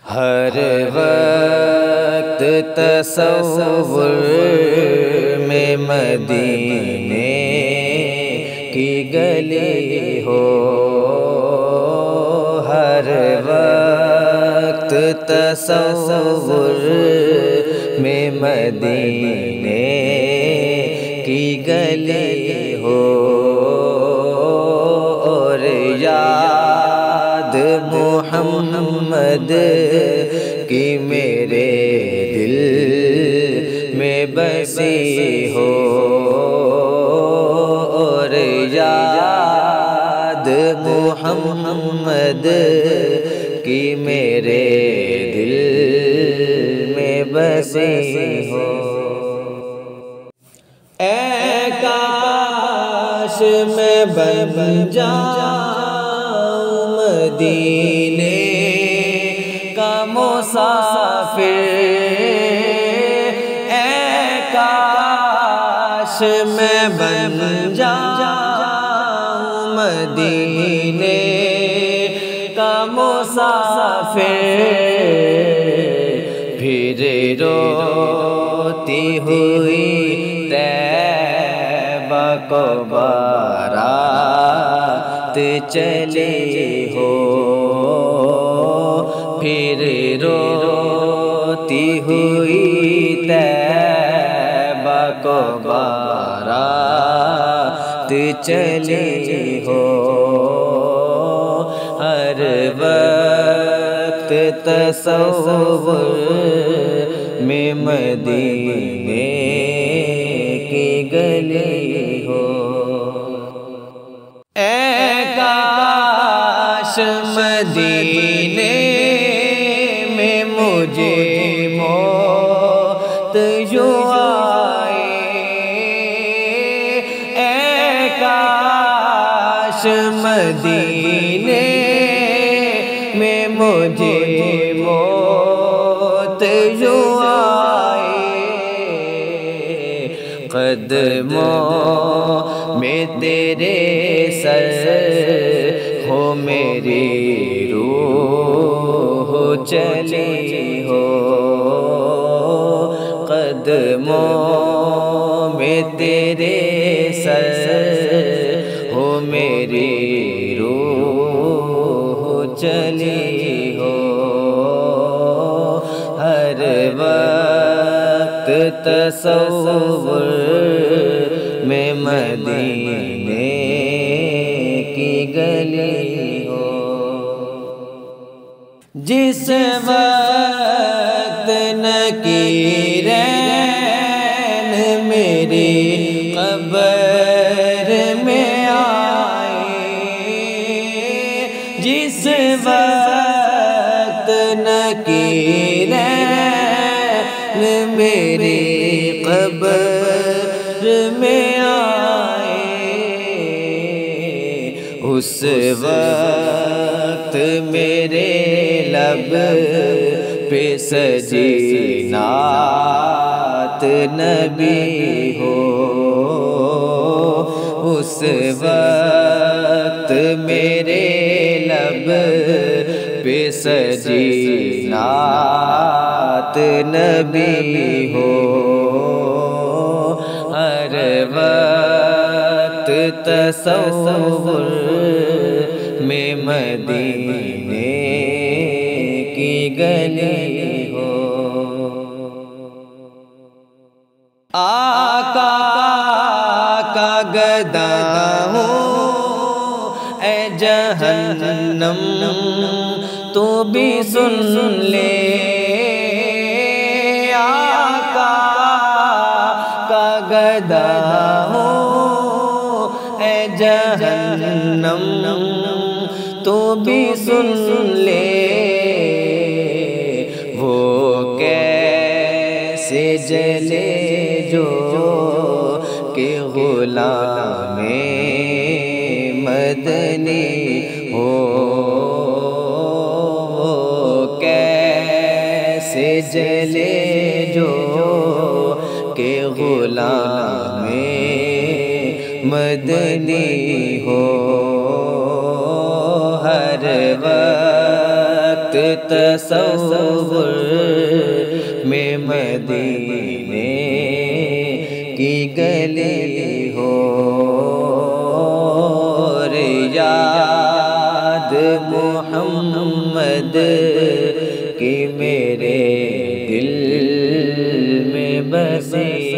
ہر وقت تصور میں مدینے کی گلی ہو، ہر وقت تصور میں مدینے کی گلی ہو، اور یاد محمد کی میرے دل میں بسی ہو، اور یاد محمد کی میرے دل میں بسی ہو۔ اے کاش میں بن جاؤں مدینے کا مسافر، اے کاش میں بن جاؤں مدینے کا مسافر، پھر روتی ہوئی طیبہ کو بارات چلی ہو، پھر روتی ہوئی طیبہ کو بارات چلی ہو، ہر وقت تصور میں مدینے کی گلی ہو۔ اے کاش مدینے میں مجھے موت یوں آئے، اے کاش مدینے میں مجھے موت یوں آئے، قدموں میں تیرے سر ہو میری روح چلی ہو، قدموں میں تیرے سر ہو میری روح چلی ہو، ہر وقت تصور میں مدینے کی گلی ہو، جس وقت نکیرین میری قبر میں آئے، جس وقت نکیرین میری قبر میں آئے، اس وقت میرے لب پہ سجی نعت نبی ہو، اس وقت میرے لب پہ سجی نعت نبی ہو، ہر وقت تصور میں مدینے کی گلی ہو، آقا کا گدا ہوں اے جہنم تو بھی سن لے، آقا کا گدا ہوں اے جہنم تو بھی سن لے، وہ کیسے جلے جو کہ غلام مدنی ہو، وہ کیسے جلے جو کہ غلام مدنی ہو، ہر وقت تصور میں مدینے کی گلی ہو، یاد محمد کی میرے دل میں بسی